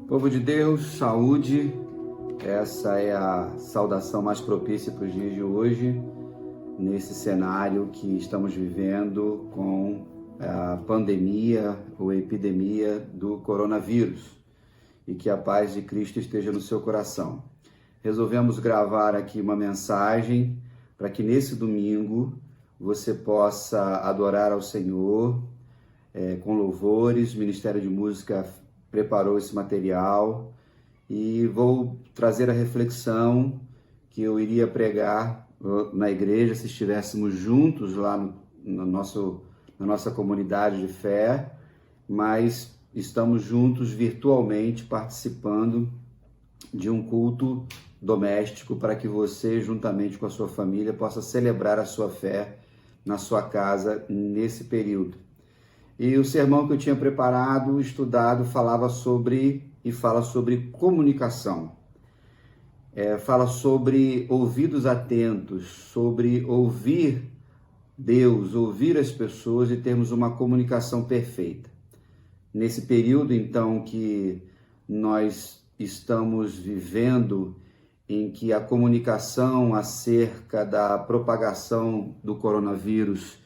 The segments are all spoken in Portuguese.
Povo de Deus, saúde, essa é a saudação mais propícia para os dias de hoje, nesse cenário que estamos vivendo com a pandemia ou epidemia do coronavírus, e que a paz de Cristo esteja no seu coração. Resolvemos gravar aqui uma mensagem para que nesse domingo você possa adorar ao Senhor com louvores. O Ministério de Música preparou esse material e vou trazer a reflexão que eu iria pregar na igreja se estivéssemos juntos lá na nossa comunidade de fé, mas estamos juntos virtualmente participando de um culto doméstico para que você, juntamente com a sua família, possa celebrar a sua fé na sua casa nesse período. E o sermão que eu tinha preparado, estudado, fala sobre comunicação. Fala sobre ouvidos atentos, sobre ouvir Deus, ouvir as pessoas e termos uma comunicação perfeita. Nesse período, então, que nós estamos vivendo, em que a comunicação acerca da propagação do coronavírus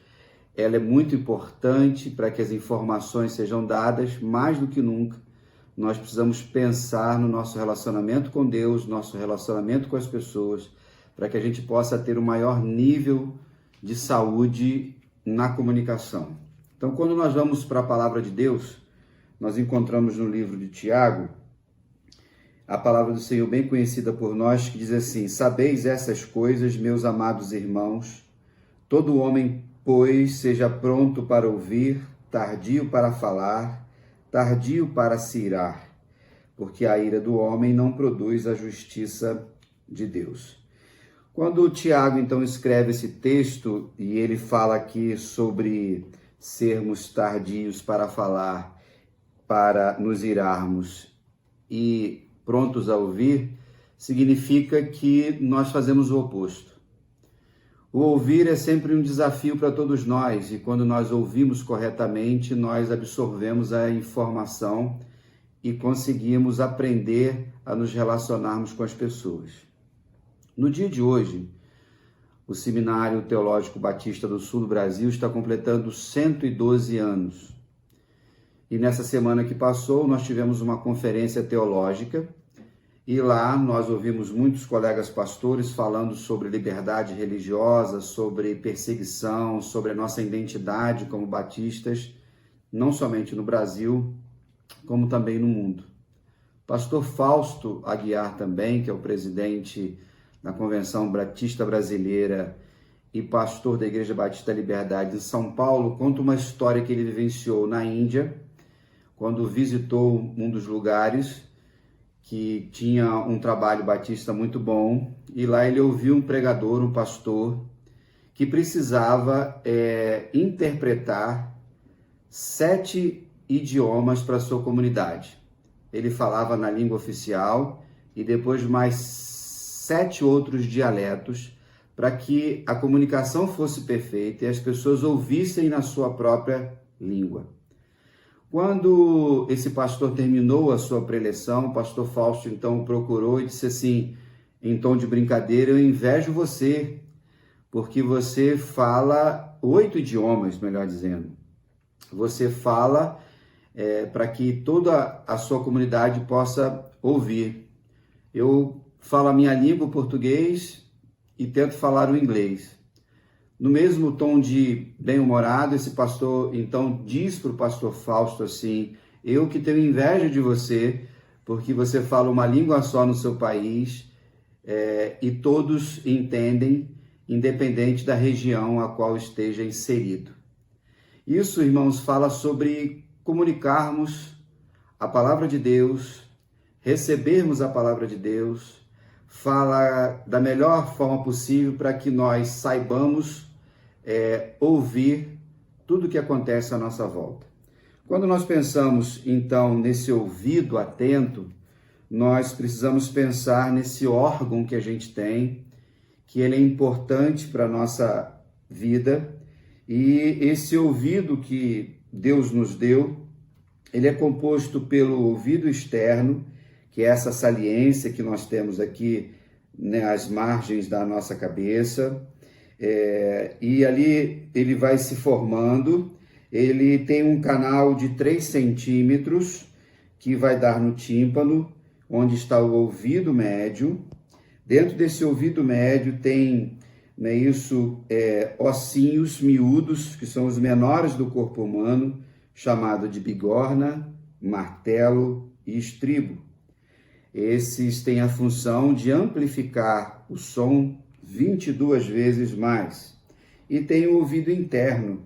ela é muito importante para que as informações sejam dadas. Mais do que nunca, nós precisamos pensar no nosso relacionamento com Deus, nosso relacionamento com as pessoas, para que a gente possa ter um maior nível de saúde na comunicação. Então, quando nós vamos para a palavra de Deus, nós encontramos no livro de Tiago a palavra do Senhor bem conhecida por nós, que diz assim: sabeis essas coisas, meus amados irmãos, todo homem pois seja pronto para ouvir, tardio para falar, tardio para se irar, porque a ira do homem não produz a justiça de Deus. Quando o Tiago, então, escreve esse texto, e ele fala aqui sobre sermos tardios para falar, para nos irarmos e prontos a ouvir, significa que nós fazemos o oposto. O ouvir é sempre um desafio para todos nós, e quando nós ouvimos corretamente, nós absorvemos a informação e conseguimos aprender a nos relacionarmos com as pessoas. No dia de hoje, o Seminário Teológico Batista do Sul do Brasil está completando 112 anos. E nessa semana que passou, nós tivemos uma conferência teológica, e lá nós ouvimos muitos colegas pastores falando sobre liberdade religiosa, sobre perseguição, sobre a nossa identidade como batistas, não somente no Brasil, como também no mundo. Pastor Fausto Aguiar também, que é o presidente da Convenção Batista Brasileira e pastor da Igreja Batista Liberdade em São Paulo, conta uma história que ele vivenciou na Índia, quando visitou um dos lugares que tinha um trabalho batista muito bom, e lá ele ouviu um pregador, um pastor, que precisava interpretar 7 idiomas para a sua comunidade. Ele falava na língua oficial e depois mais 7 outros dialetos, para que a comunicação fosse perfeita e as pessoas ouvissem na sua própria língua. Quando esse pastor terminou a sua preleção, o pastor Fausto então o procurou e disse assim, em tom de brincadeira: eu invejo você, porque você fala 8 idiomas, melhor dizendo. Você fala para que toda a sua comunidade possa ouvir. Eu falo a minha língua, o português, e tento falar o inglês. No mesmo tom de bem-humorado, esse pastor então diz para o pastor Fausto assim: eu que tenho inveja de você, porque você fala uma língua só no seu país e todos entendem, independente da região a qual esteja inserido. Isso, irmãos, fala sobre comunicarmos a palavra de Deus, recebermos a palavra de Deus, fala da melhor forma possível para que nós saibamos ouvir tudo o que acontece à nossa volta. Quando nós pensamos, então, nesse ouvido atento, nós precisamos pensar nesse órgão que a gente tem, que ele é importante para a nossa vida, e esse ouvido que Deus nos deu, ele é composto pelo ouvido externo que é essa saliência que nós temos aqui, né, às margens da nossa cabeça, e ali ele vai se formando. Ele tem um canal de 3 centímetros que vai dar no tímpano, onde está o ouvido médio. Dentro desse ouvido médio tem, né, ossinhos miúdos, que são os menores do corpo humano, chamado de bigorna, martelo e estribo. Esses têm a função de amplificar o som 22 vezes mais. E tem o ouvido interno,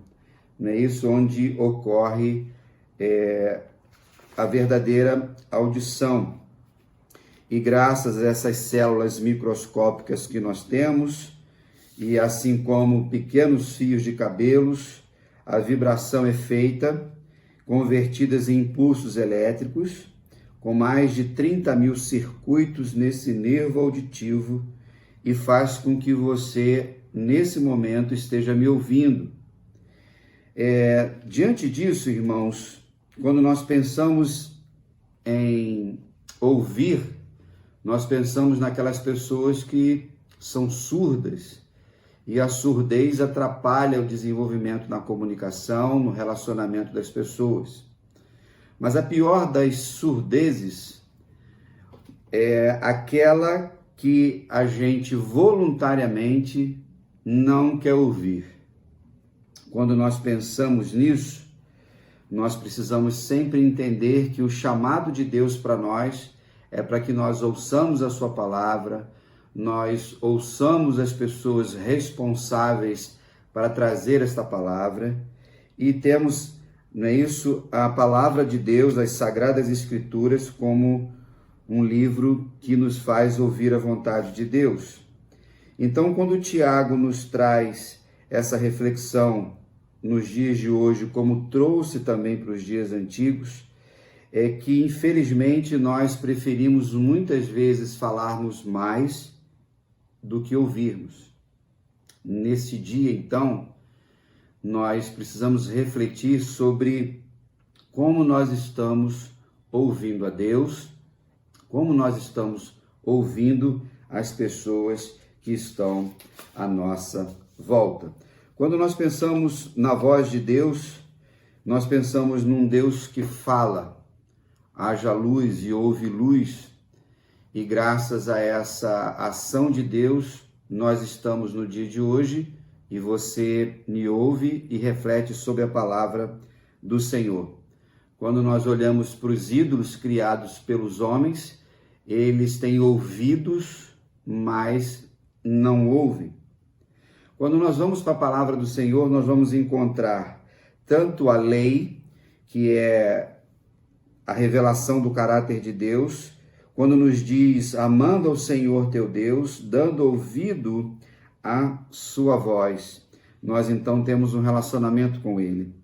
né, onde ocorre a verdadeira audição. E graças a essas células microscópicas que nós temos, e assim como pequenos fios de cabelos, a vibração é feita, convertidas em impulsos elétricos, com mais de 30.000 circuitos nesse nervo auditivo, e faz com que você, nesse momento, esteja me ouvindo. Diante disso, irmãos, quando nós pensamos em ouvir, nós pensamos naquelas pessoas que são surdas, e a surdez atrapalha o desenvolvimento na comunicação, no relacionamento das pessoas. Mas a pior das surdezes é aquela que a gente voluntariamente não quer ouvir. Quando nós pensamos nisso, nós precisamos sempre entender que o chamado de Deus para nós é para que nós ouçamos a sua palavra, nós ouçamos as pessoas responsáveis para trazer esta palavra, e temos, não é isso, a palavra de Deus, as Sagradas Escrituras, como um livro que nos faz ouvir a vontade de Deus. Então, quando Tiago nos traz essa reflexão nos dias de hoje, como trouxe também para os dias antigos, é que, infelizmente, nós preferimos muitas vezes falarmos mais do que ouvirmos. Nesse dia, então, nós precisamos refletir sobre como nós estamos ouvindo a Deus, como nós estamos ouvindo as pessoas que estão à nossa volta. Quando nós pensamos na voz de Deus, nós pensamos num Deus que fala, haja luz e houve luz, e graças a essa ação de Deus, nós estamos no dia de hoje, e você me ouve e reflete sobre a palavra do Senhor. Quando nós olhamos para os ídolos criados pelos homens, eles têm ouvidos, mas não ouvem. Quando nós vamos para a palavra do Senhor, nós vamos encontrar tanto a lei, que é a revelação do caráter de Deus, quando nos diz, amando ao Senhor teu Deus, dando ouvido à sua voz. Nós então temos um relacionamento com Ele.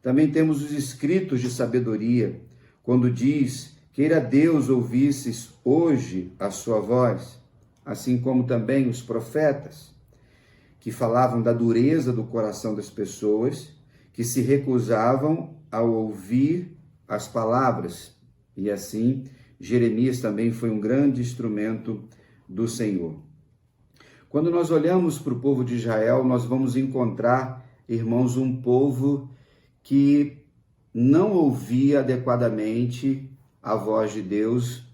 Também temos os escritos de sabedoria, quando diz, queira Deus ouvisses hoje a sua voz, assim como também os profetas, que falavam da dureza do coração das pessoas, que se recusavam a ouvir as palavras. E assim, Jeremias também foi um grande instrumento do Senhor. Quando nós olhamos para o povo de Israel, nós vamos encontrar, irmãos, um povo que não ouvia adequadamente a voz de Deus,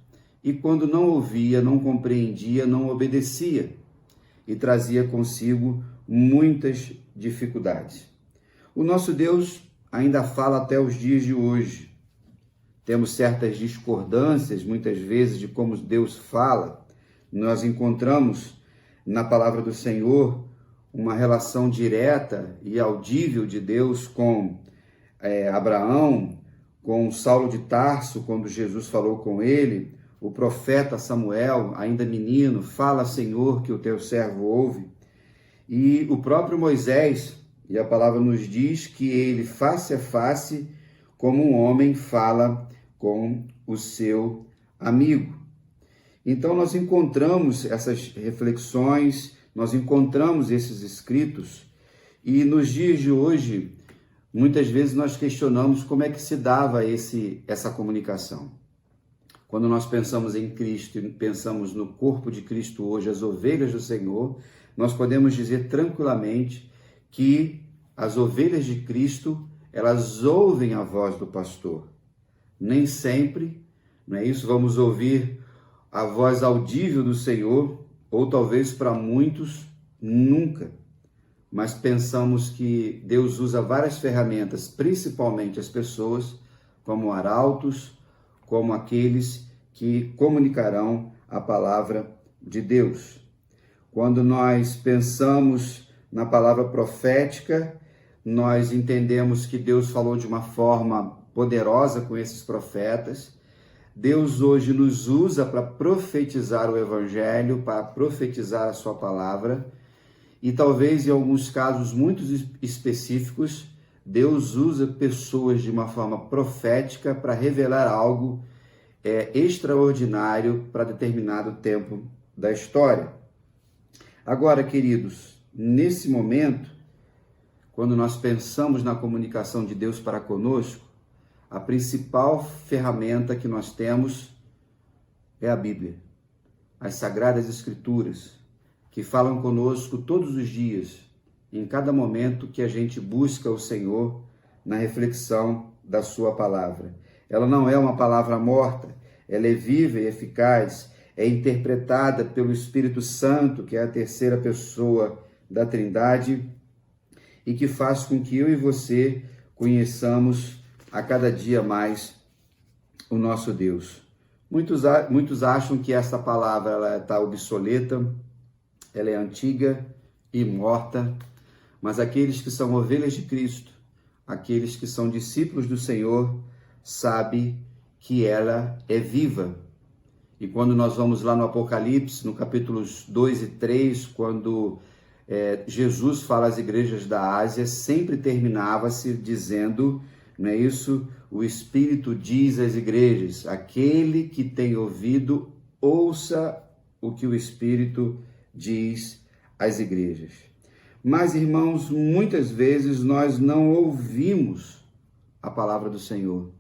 e quando não ouvia, não compreendia, não obedecia, e trazia consigo muitas dificuldades. O nosso Deus ainda fala até os dias de hoje. Temos certas discordâncias, muitas vezes, de como Deus fala. Nós encontramos na palavra do Senhor uma relação direta e audível de Deus com Abraão, com Saulo de Tarso, quando Jesus falou com ele, o profeta Samuel, ainda menino, fala, Senhor, que o teu servo ouve. E o próprio Moisés, e a palavra nos diz que ele, face a face, como um homem, fala com o seu amigo. Então, nós encontramos essas reflexões, nós encontramos esses escritos, e nos dias de hoje, muitas vezes nós questionamos como é que se dava essa comunicação. Quando nós pensamos em Cristo e pensamos no corpo de Cristo hoje, as ovelhas do Senhor, nós podemos dizer tranquilamente que as ovelhas de Cristo, elas ouvem a voz do pastor. Nem sempre, não é isso? Vamos ouvir a voz audível do Senhor, ou talvez para muitos, nunca. Mas pensamos que Deus usa várias ferramentas, principalmente as pessoas, como arautos, como aqueles que comunicarão a palavra de Deus. Quando nós pensamos na palavra profética, nós entendemos que Deus falou de uma forma poderosa com esses profetas. Deus hoje nos usa para profetizar o Evangelho, para profetizar a sua palavra. E talvez em alguns casos muito específicos, Deus usa pessoas de uma forma profética para revelar algo extraordinário para determinado tempo da história. Agora, queridos, nesse momento, quando nós pensamos na comunicação de Deus para conosco, a principal ferramenta que nós temos é a Bíblia, as Sagradas Escrituras, que falam conosco todos os dias, em cada momento que a gente busca o Senhor na reflexão da sua palavra. Ela não é uma palavra morta, ela é viva e eficaz, é interpretada pelo Espírito Santo, que é a terceira pessoa da Trindade, e que faz com que eu e você conheçamos a cada dia mais o nosso Deus. Muitos acham que essa palavra está obsoleta, ela é antiga e morta, mas aqueles que são ovelhas de Cristo, aqueles que são discípulos do Senhor, sabem que ela é viva. E quando nós vamos lá no Apocalipse, no capítulos 2 e 3, quando Jesus fala às igrejas da Ásia, sempre terminava-se dizendo, não é isso? O Espírito diz às igrejas, aquele que tem ouvido, ouça o que o Espírito diz às igrejas. Mas, irmãos, muitas vezes nós não ouvimos a palavra do Senhor.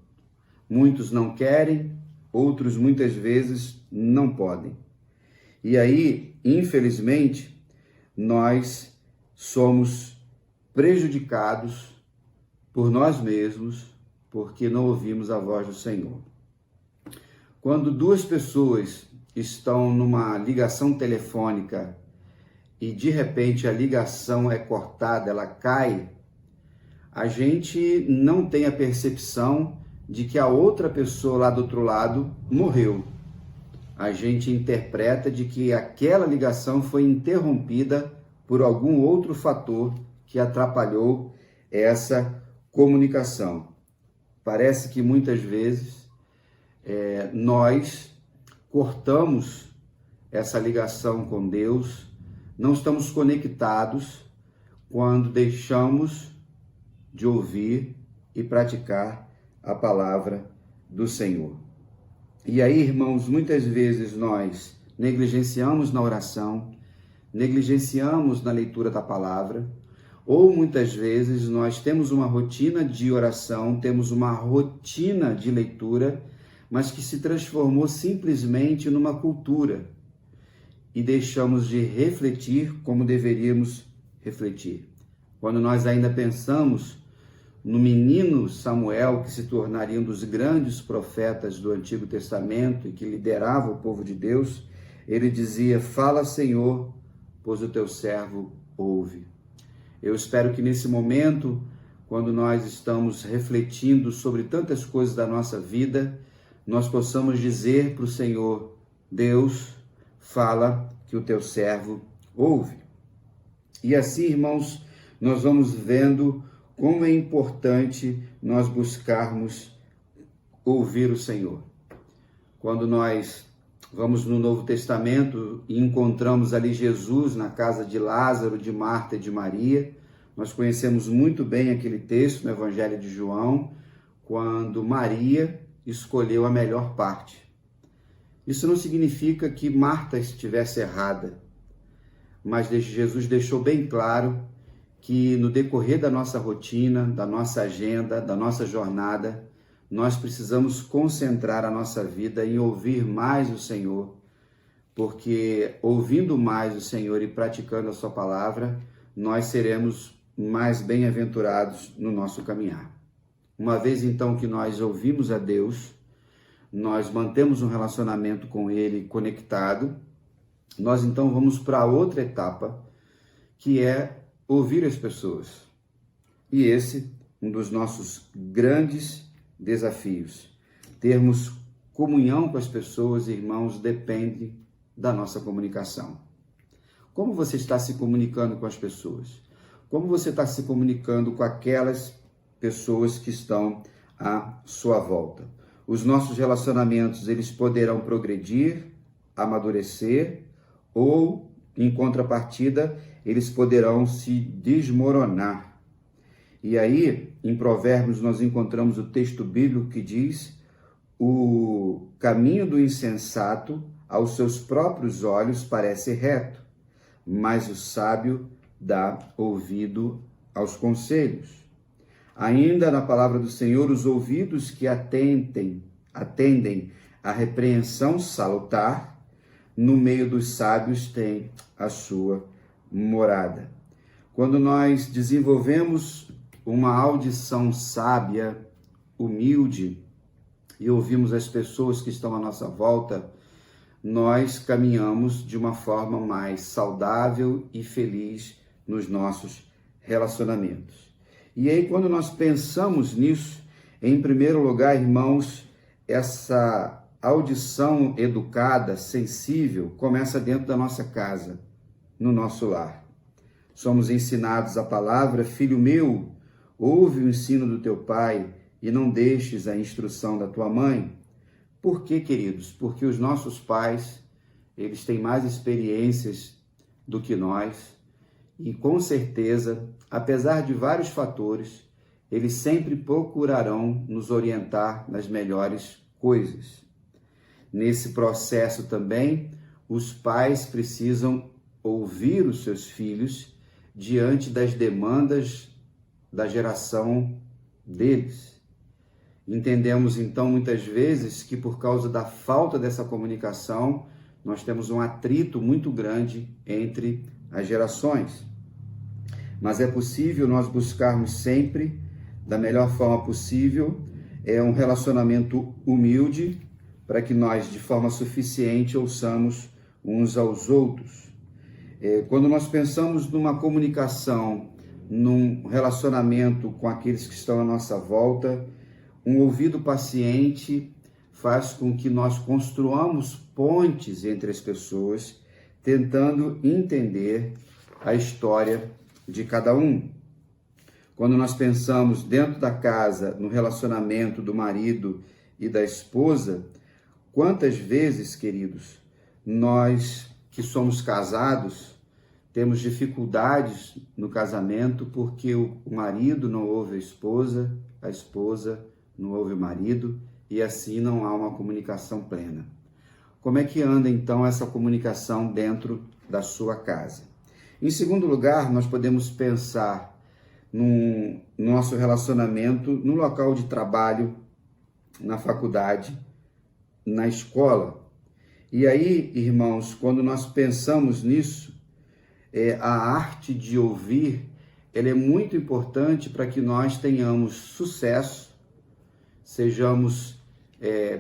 Muitos não querem, outros muitas vezes não podem. E aí, infelizmente, nós somos prejudicados por nós mesmos, porque não ouvimos a voz do Senhor. Quando duas pessoas estão numa ligação telefônica e de repente a ligação é cortada, ela cai, a gente não tem a percepção de que a outra pessoa lá do outro lado morreu. A gente interpreta de que aquela ligação foi interrompida por algum outro fator que atrapalhou essa comunicação. Parece que muitas vezes nós cortamos essa ligação com Deus, não estamos conectados quando deixamos de ouvir e praticar a palavra do Senhor. E aí, irmãos, muitas vezes nós negligenciamos na oração, negligenciamos na leitura da palavra, ou muitas vezes nós temos uma rotina de oração, temos uma rotina de leitura, mas que se transformou simplesmente numa cultura e deixamos de refletir como deveríamos refletir. Quando nós ainda pensamos no menino Samuel, que se tornaria um dos grandes profetas do Antigo Testamento e que liderava o povo de Deus, ele dizia, fala, Senhor, pois o teu servo ouve. Eu espero que nesse momento, quando nós estamos refletindo sobre tantas coisas da nossa vida, nós possamos dizer para o Senhor, Deus, fala que o teu servo ouve. E assim, irmãos, nós vamos vendo como é importante nós buscarmos ouvir o Senhor. Quando nós vamos no Novo Testamento e encontramos ali Jesus na casa de Lázaro, de Marta e de Maria, nós conhecemos muito bem aquele texto no Evangelho de João, quando Maria escolheu a melhor parte. Isso não significa que Marta estivesse errada, mas Jesus deixou bem claro que no decorrer da nossa rotina, da nossa agenda, da nossa jornada, nós precisamos concentrar a nossa vida em ouvir mais o Senhor, porque ouvindo mais o Senhor e praticando a sua palavra, nós seremos mais bem-aventurados no nosso caminhar. Uma vez então que nós ouvimos a Deus, nós mantemos um relacionamento com Ele conectado, nós então vamos para outra etapa, que é ouvir as pessoas. E esse é um dos nossos grandes desafios. Termos comunhão com as pessoas, irmãos, depende da nossa comunicação. Como você está se comunicando com as pessoas? Como você está se comunicando com aquelas pessoas que estão à sua volta? Os nossos relacionamentos, eles poderão progredir, amadurecer, ou, em contrapartida, eles poderão se desmoronar. E aí, em Provérbios, nós encontramos o texto bíblico que diz: o caminho do insensato aos seus próprios olhos parece reto, mas o sábio dá ouvido aos conselhos. Ainda na palavra do Senhor, os ouvidos que atendem à repreensão salutar, no meio dos sábios têm a sua morada. Quando nós desenvolvemos uma audição sábia, humilde, e ouvimos as pessoas que estão à nossa volta, nós caminhamos de uma forma mais saudável e feliz nos nossos relacionamentos. E aí, quando nós pensamos nisso, em primeiro lugar, irmãos, essa audição educada, sensível, começa dentro da nossa casa, no nosso lar. Somos ensinados a palavra: filho meu, ouve o ensino do teu pai e não deixes a instrução da tua mãe. Por quê, queridos? Porque os nossos pais, eles têm mais experiências do que nós e, com certeza, apesar de vários fatores, eles sempre procurarão nos orientar nas melhores coisas. Nesse processo também, os pais precisam ouvir os seus filhos diante das demandas da geração deles. Entendemos então muitas vezes que por causa da falta dessa comunicação, nós temos um atrito muito grande entre as gerações. Mas é possível nós buscarmos sempre, da melhor forma possível, um relacionamento humilde, para que nós, de forma suficiente, ouçamos uns aos outros. Quando nós pensamos numa comunicação, num relacionamento com aqueles que estão à nossa volta, um ouvido paciente faz com que nós construamos pontes entre as pessoas, tentando entender a história de cada um. Quando nós pensamos dentro da casa, no relacionamento do marido e da esposa, quantas vezes, queridos, nós que somos casados temos dificuldades no casamento porque o marido não ouve a esposa não ouve o marido, e assim não há uma comunicação plena. Como é que anda então essa comunicação dentro da sua casa? Em segundo lugar, nós podemos pensar no nosso relacionamento no local de trabalho, na faculdade, na escola. E aí, irmãos, quando nós pensamos nisso, a arte de ouvir, ela é muito importante para que nós tenhamos sucesso, sejamos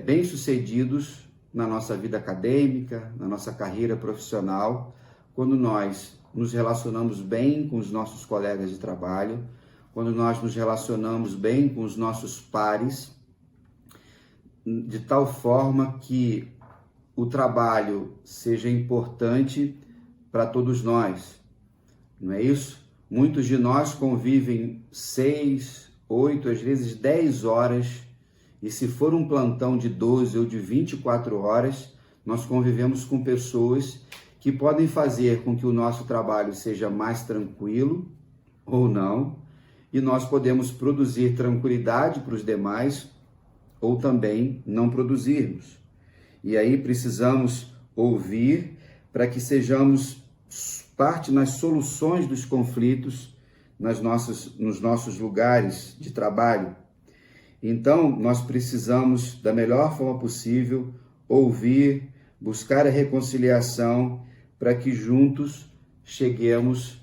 bem-sucedidos na nossa vida acadêmica, na nossa carreira profissional, quando nós nos relacionamos bem com os nossos colegas de trabalho, quando nós nos relacionamos bem com os nossos pares, de tal forma que o trabalho seja importante para todos nós, não é isso? Muitos de nós convivem 6, 8, às vezes 10 horas, e se for um plantão de 12 ou de 24 horas, nós convivemos com pessoas que podem fazer com que o nosso trabalho seja mais tranquilo ou não, e nós podemos produzir tranquilidade para os demais ou também não produzirmos. E aí precisamos ouvir para que sejamos parte nas soluções dos conflitos nos nossos lugares de trabalho. Então, nós precisamos, da melhor forma possível, ouvir, buscar a reconciliação para que juntos cheguemos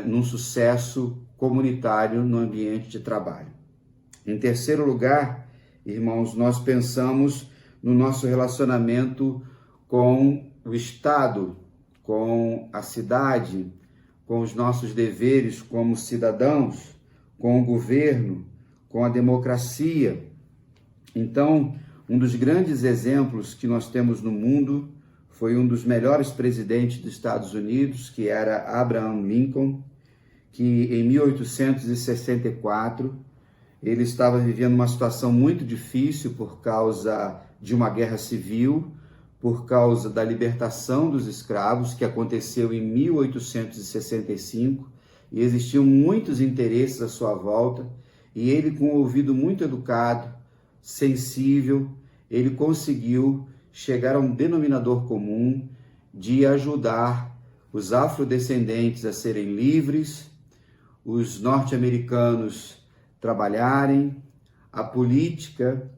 num sucesso comunitário no ambiente de trabalho. Em terceiro lugar, irmãos, nós pensamos no nosso relacionamento com o Estado, com a cidade, com os nossos deveres como cidadãos, com o governo, com a democracia. Então, um dos grandes exemplos que nós temos no mundo foi um dos melhores presidentes dos Estados Unidos, que era Abraham Lincoln, que em 1864 ele estava vivendo uma situação muito difícil por causa de uma guerra civil, por causa da libertação dos escravos, que aconteceu em 1865, e existiam muitos interesses à sua volta, e ele, com um ouvido muito educado, sensível, ele conseguiu chegar a um denominador comum de ajudar os afrodescendentes a serem livres, os norte-americanos trabalharem, a política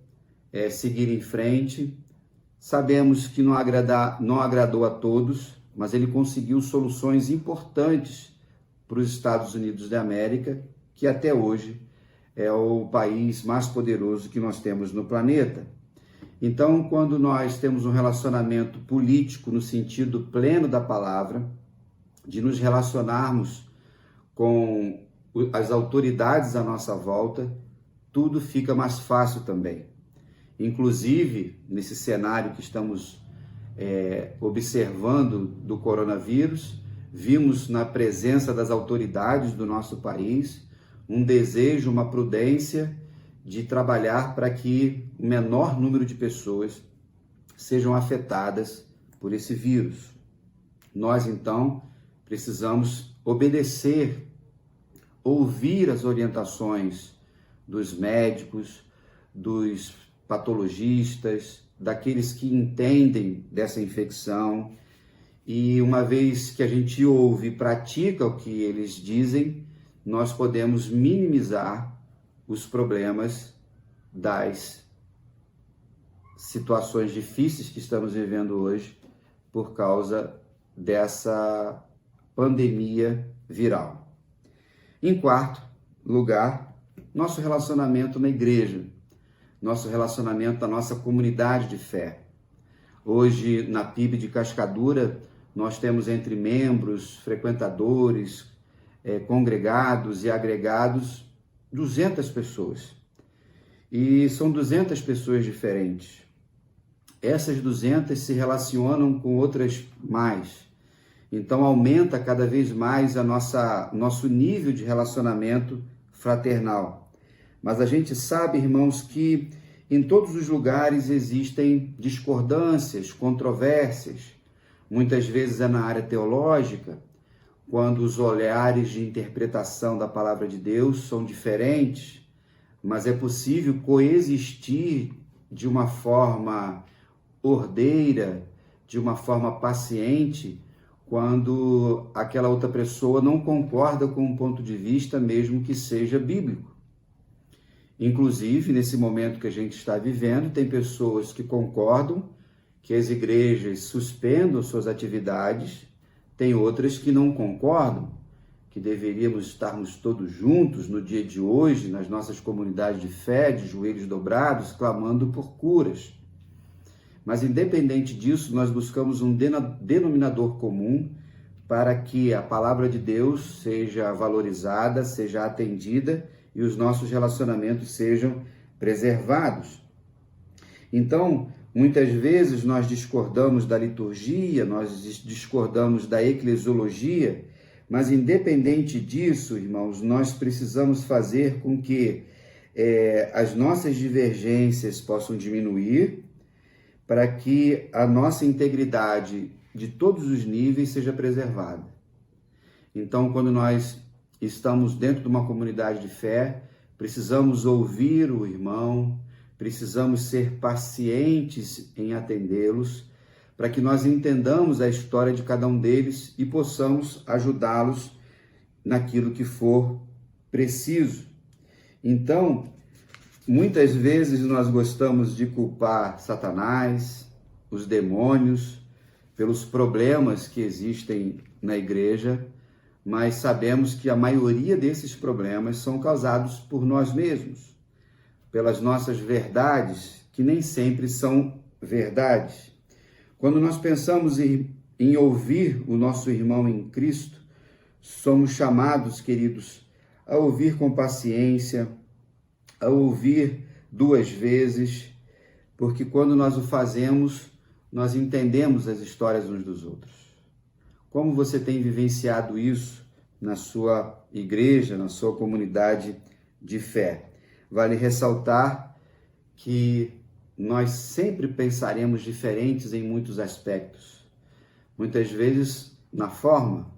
seguir em frente. Sabemos que não agradou a todos, mas ele conseguiu soluções importantes para os Estados Unidos da América, que até hoje é o país mais poderoso que nós temos no planeta. Então, quando nós temos um relacionamento político no sentido pleno da palavra, de nos relacionarmos com as autoridades à nossa volta, tudo fica mais fácil também. Inclusive, nesse cenário que estamos observando do coronavírus, vimos na presença das autoridades do nosso país um desejo, uma prudência de trabalhar para que o menor número de pessoas sejam afetadas por esse vírus. Nós, então, precisamos obedecer, ouvir as orientações dos médicos, dos patologistas, daqueles que entendem dessa infecção. E uma vez que a gente ouve e pratica o que eles dizem, nós podemos minimizar os problemas das situações difíceis que estamos vivendo hoje por causa dessa pandemia viral. Em quarto lugar, nosso relacionamento na igreja, nosso relacionamento na nossa comunidade de fé. Hoje, na PIB de Cascadura, nós temos entre membros, frequentadores, congregados e agregados 200 pessoas. E são 200 pessoas diferentes. Essas 200 se relacionam com outras mais. Então aumenta cada vez mais nosso nível de relacionamento fraternal. Mas a gente sabe, irmãos, que em todos os lugares existem discordâncias, controvérsias. Muitas vezes é na área teológica, quando os olhares de interpretação da palavra de Deus são diferentes, mas é possível coexistir de uma forma ordeira, de uma forma paciente, quando aquela outra pessoa não concorda com um ponto de vista, mesmo que seja bíblico. Inclusive, nesse momento que a gente está vivendo, tem pessoas que concordam que as igrejas suspendam suas atividades, tem outras que não concordam, que deveríamos estarmos todos juntos no dia de hoje, nas nossas comunidades de fé, de joelhos dobrados, clamando por curas. Mas, independente disso, nós buscamos um denominador comum para que a palavra de Deus seja valorizada, seja atendida e os nossos relacionamentos sejam preservados. Então, muitas vezes nós discordamos da liturgia, nós discordamos da eclesiologia, mas independente disso, irmãos, nós precisamos fazer com que as nossas divergências possam diminuir, para que a nossa integridade de todos os níveis seja preservada. Então, quando nós estamos dentro de uma comunidade de fé, precisamos ouvir o irmão, precisamos ser pacientes em atendê-los, para que nós entendamos a história de cada um deles e possamos ajudá-los naquilo que for preciso. Então, Muitas vezes nós gostamos de culpar Satanás, os demônios, pelos problemas que existem na igreja, mas sabemos que a maioria desses problemas são causados por nós mesmos, pelas nossas verdades, que nem sempre são verdades. Quando nós pensamos em ouvir o nosso irmão em Cristo, somos chamados, queridos, a ouvir com paciência, a ouvir 2 vezes, porque quando nós o fazemos, nós entendemos as histórias uns dos outros. Como você tem vivenciado isso na sua igreja, na sua comunidade de fé? Vale ressaltar que nós sempre pensaremos diferentes em muitos aspectos. Muitas vezes na forma,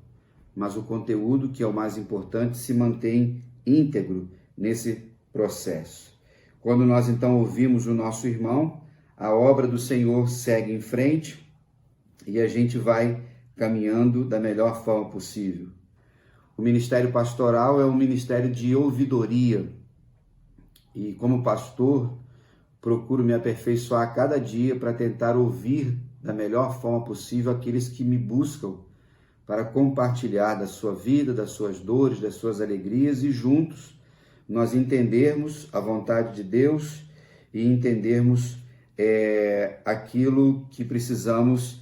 mas o conteúdo, que é o mais importante, se mantém íntegro nesse processo. Quando nós então ouvimos o nosso irmão, a obra do Senhor segue em frente e a gente vai caminhando da melhor forma possível. O ministério pastoral é um ministério de ouvidoria e, como pastor, procuro me aperfeiçoar a cada dia para tentar ouvir da melhor forma possível aqueles que me buscam para compartilhar da sua vida, das suas dores, das suas alegrias e juntos nós entendermos a vontade de Deus e entendermos aquilo que precisamos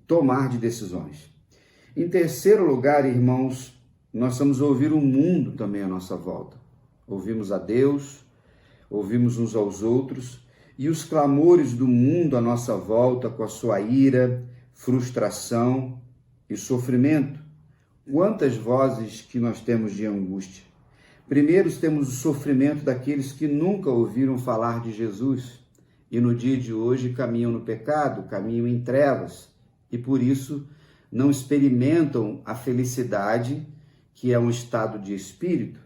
tomar de decisões. Em terceiro lugar, irmãos, nós vamos ouvir o mundo também à nossa volta. Ouvimos a Deus, ouvimos uns aos outros e os clamores do mundo à nossa volta com a sua ira, frustração e sofrimento. Quantas vozes que nós temos de angústia. Primeiro temos o sofrimento daqueles que nunca ouviram falar de Jesus e no dia de hoje caminham no pecado, caminham em trevas e por isso não experimentam a felicidade que é um estado de espírito.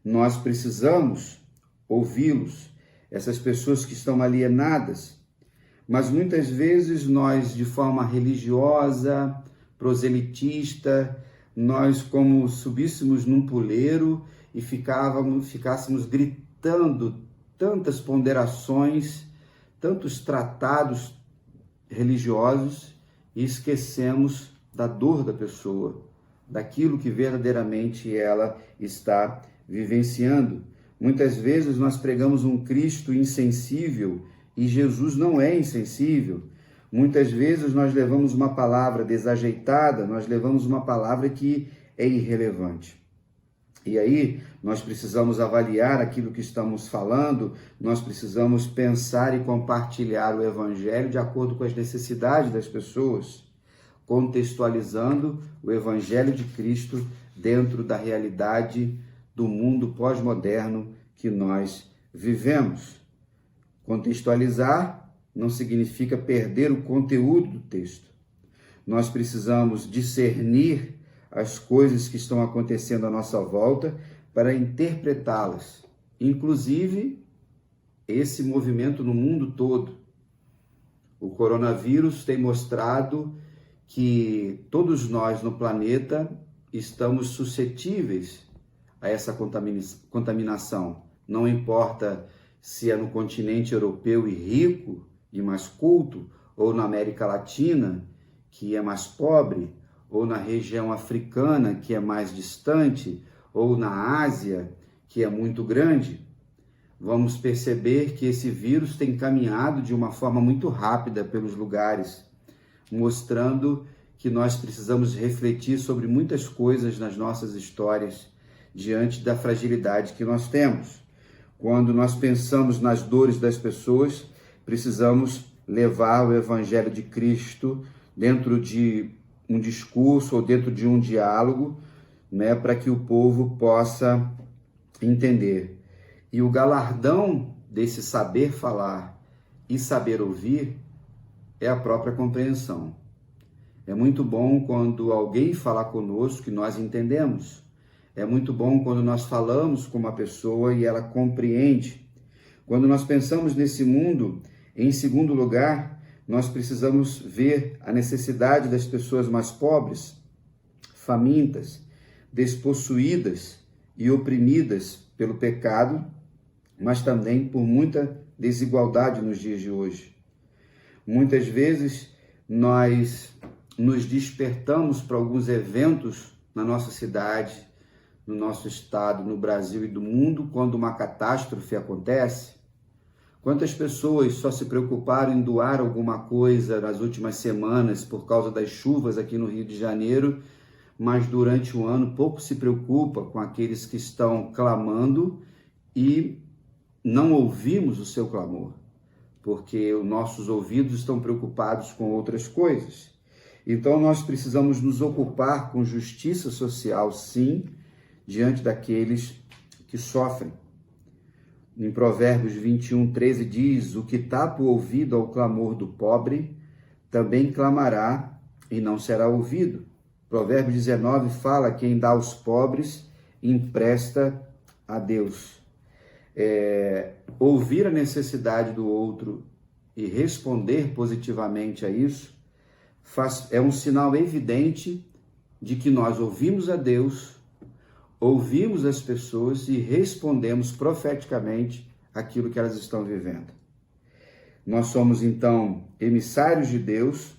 Nós precisamos ouvi-los, essas pessoas que estão alienadas, mas muitas vezes nós, de forma religiosa, proselitista, nós como subíssemos num puleiro e ficássemos gritando tantas ponderações, tantos tratados religiosos e esquecemos da dor da pessoa, daquilo que verdadeiramente ela está vivenciando. Muitas vezes nós pregamos um Cristo insensível e Jesus não é insensível. Muitas vezes nós levamos uma palavra desajeitada, nós levamos uma palavra que é irrelevante. E aí nós precisamos avaliar aquilo que estamos falando, nós precisamos pensar e compartilhar o Evangelho de acordo com as necessidades das pessoas, contextualizando o Evangelho de Cristo dentro da realidade do mundo pós-moderno que nós vivemos. Contextualizar não significa perder o conteúdo do texto. Nós precisamos discernir as coisas que estão acontecendo à nossa volta para interpretá-las. Inclusive, esse movimento no mundo todo. O coronavírus tem mostrado que todos nós no planeta estamos suscetíveis a essa contaminação. Não importa se é no continente europeu e rico e mais culto, ou na América Latina, que é mais pobre, ou na região africana, que é mais distante, ou na Ásia, que é muito grande, vamos perceber que esse vírus tem caminhado de uma forma muito rápida pelos lugares, mostrando que nós precisamos refletir sobre muitas coisas nas nossas histórias, diante da fragilidade que nós temos. Quando nós pensamos nas dores das pessoas, precisamos levar o Evangelho de Cristo dentro de um discurso ou dentro de um diálogo, né, para que o povo possa entender. E o galardão desse saber falar e saber ouvir é a própria compreensão. É muito bom quando alguém fala conosco que nós entendemos. É muito bom quando nós falamos com uma pessoa e ela compreende. Quando nós pensamos nesse mundo, em segundo lugar, nós precisamos ver a necessidade das pessoas mais pobres, famintas, despossuídas e oprimidas pelo pecado, mas também por muita desigualdade nos dias de hoje. Muitas vezes nós nos despertamos para alguns eventos na nossa cidade, no nosso estado, no Brasil e do mundo, quando uma catástrofe acontece. Quantas pessoas só se preocuparam em doar alguma coisa nas últimas semanas por causa das chuvas aqui no Rio de Janeiro, mas durante o ano pouco se preocupa com aqueles que estão clamando e não ouvimos o seu clamor, porque os nossos ouvidos estão preocupados com outras coisas. Então nós precisamos nos ocupar com justiça social, sim, diante daqueles que sofrem. Em Provérbios 21:13 diz: o que tapa o ouvido ao clamor do pobre, também clamará e não será ouvido. Provérbios 19 fala: quem dá aos pobres, empresta a Deus. Ouvir a necessidade do outro e responder positivamente a isso é um sinal evidente de que nós ouvimos a Deus, ouvimos as pessoas e respondemos profeticamente aquilo que elas estão vivendo. Nós somos, então, emissários de Deus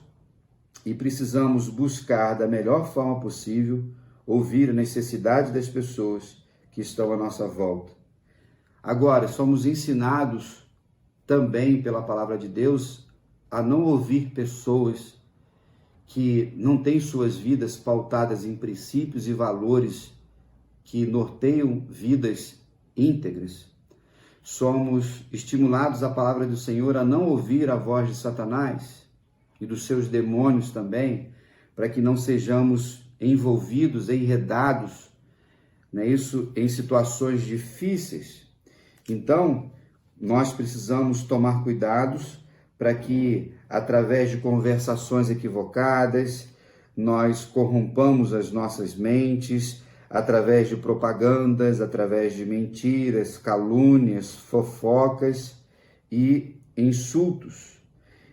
e precisamos buscar da melhor forma possível ouvir a necessidade das pessoas que estão à nossa volta. Agora, somos ensinados também pela palavra de Deus a não ouvir pessoas que não têm suas vidas pautadas em princípios e valores que norteiam vidas íntegras. Somos estimulados a palavra do Senhor a não ouvir a voz de Satanás e dos seus demônios também, para que não sejamos envolvidos, enredados, em situações difíceis. Então, nós precisamos tomar cuidados para que, através de conversações equivocadas, nós corrompamos as nossas mentes, através de propagandas, através de mentiras, calúnias, fofocas e insultos.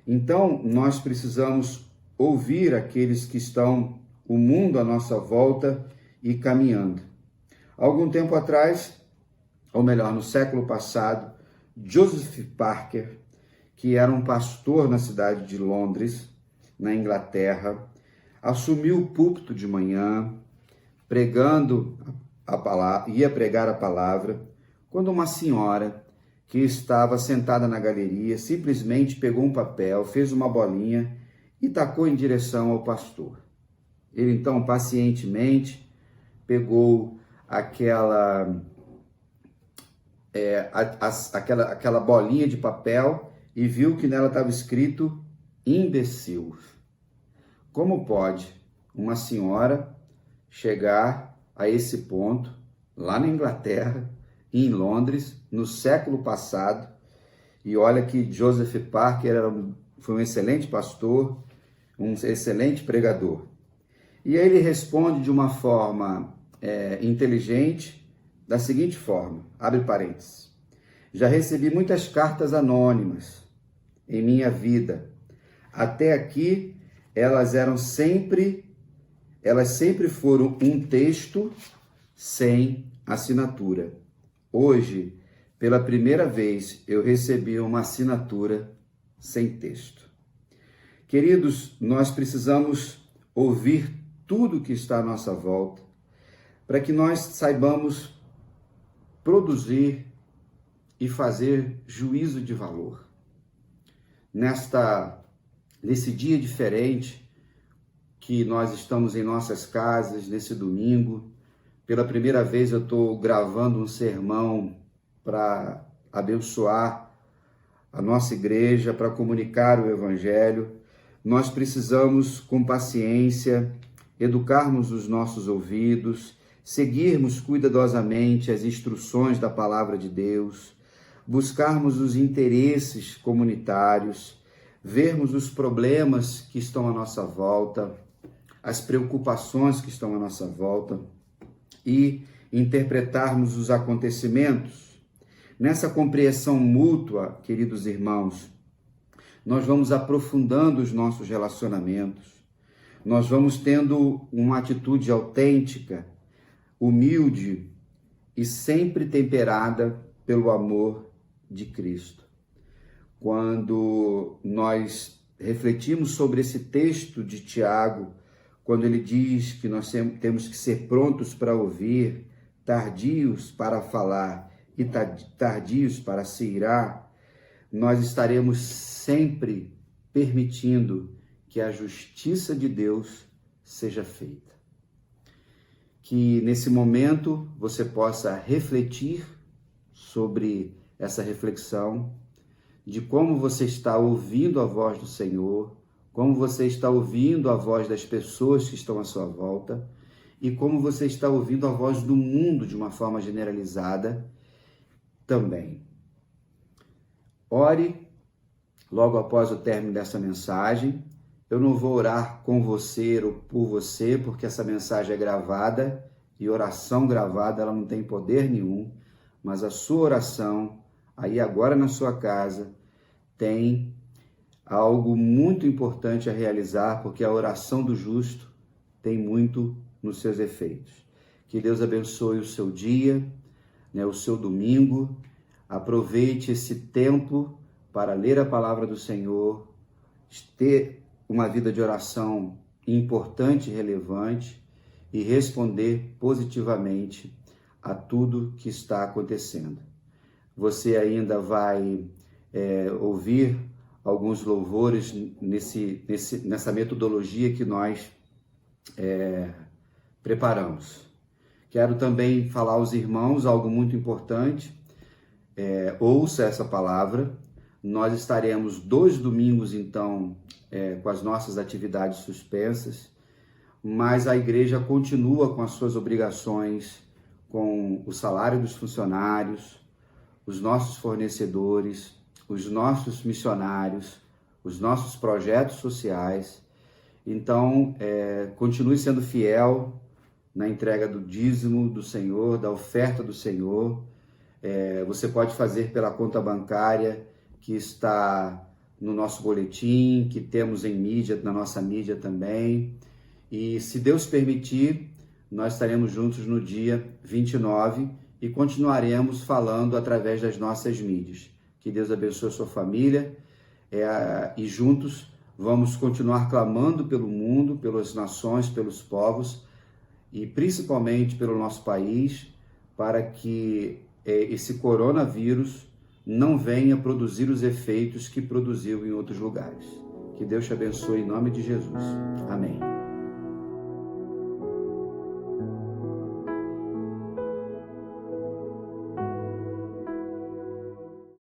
Então, nós precisamos ouvir aqueles que estão, o mundo à nossa volta e caminhando. Algum tempo atrás, ou melhor, no século passado, Joseph Parker, que era um pastor na cidade de Londres, na Inglaterra, assumiu o púlpito de manhã, pregando a palavra, ia pregar a palavra, quando uma senhora que estava sentada na galeria simplesmente pegou um papel, fez uma bolinha e tacou em direção ao pastor. Ele então pacientemente pegou aquela bolinha de papel e viu que nela estava escrito imbecil. Como pode uma senhora chegar a esse ponto, lá na Inglaterra, em Londres, no século passado? E olha que Joseph Parker foi um excelente pastor, um excelente pregador. E aí ele responde de uma forma inteligente, da seguinte forma, abre parênteses: já recebi muitas cartas anônimas em minha vida. Até aqui, elas sempre foram um texto sem assinatura. Hoje, pela primeira vez, eu recebi uma assinatura sem texto. Queridos, nós precisamos ouvir tudo que está à nossa volta, para que nós saibamos produzir e fazer juízo de valor. Nesse dia diferente que nós estamos em nossas casas, nesse domingo, pela primeira vez eu estou gravando um sermão para abençoar a nossa igreja, para comunicar o Evangelho. Nós precisamos, com paciência, educarmos os nossos ouvidos, seguirmos cuidadosamente as instruções da palavra de Deus, buscarmos os interesses comunitários, vermos os problemas que estão à nossa volta, as preocupações que estão à nossa volta e interpretarmos os acontecimentos. Nessa compreensão mútua, queridos irmãos, nós vamos aprofundando os nossos relacionamentos, nós vamos tendo uma atitude autêntica, humilde e sempre temperada pelo amor de Cristo. Quando nós refletimos sobre esse texto de Tiago, quando ele diz que nós temos que ser prontos para ouvir, tardios para falar e tardios para se irar, nós estaremos sempre permitindo que a justiça de Deus seja feita. Que nesse momento você possa refletir sobre essa reflexão de como você está ouvindo a voz do Senhor, como você está ouvindo a voz das pessoas que estão à sua volta e como você está ouvindo a voz do mundo de uma forma generalizada também. Ore logo após o término dessa mensagem. Eu não vou orar com você ou por você, porque essa mensagem é gravada e oração gravada ela não tem poder nenhum, mas a sua oração aí agora na sua casa tem algo muito importante a realizar, porque a oração do justo tem muito nos seus efeitos. Que Deus abençoe o seu dia, o seu domingo. Aproveite esse tempo para ler a palavra do Senhor, ter uma vida de oração importante e relevante e responder positivamente a tudo que está acontecendo. Você ainda vai ouvir alguns louvores nessa metodologia que nós preparamos. Quero também falar aos irmãos algo muito importante. Ouça essa palavra. Nós estaremos 2 domingos, então, com as nossas atividades suspensas, mas a igreja continua com as suas obrigações, com o salário dos funcionários, os nossos fornecedores, os nossos missionários, os nossos projetos sociais. Então, continue sendo fiel na entrega do dízimo do Senhor, da oferta do Senhor. Você pode fazer pela conta bancária que está no nosso boletim, que temos em mídia, na nossa mídia também. E se Deus permitir, nós estaremos juntos no dia 29 e continuaremos falando através das nossas mídias. Que Deus abençoe a sua família e juntos vamos continuar clamando pelo mundo, pelas nações, pelos povos e principalmente pelo nosso país, para que esse coronavírus não venha produzir os efeitos que produziu em outros lugares. Que Deus te abençoe em nome de Jesus. Amém.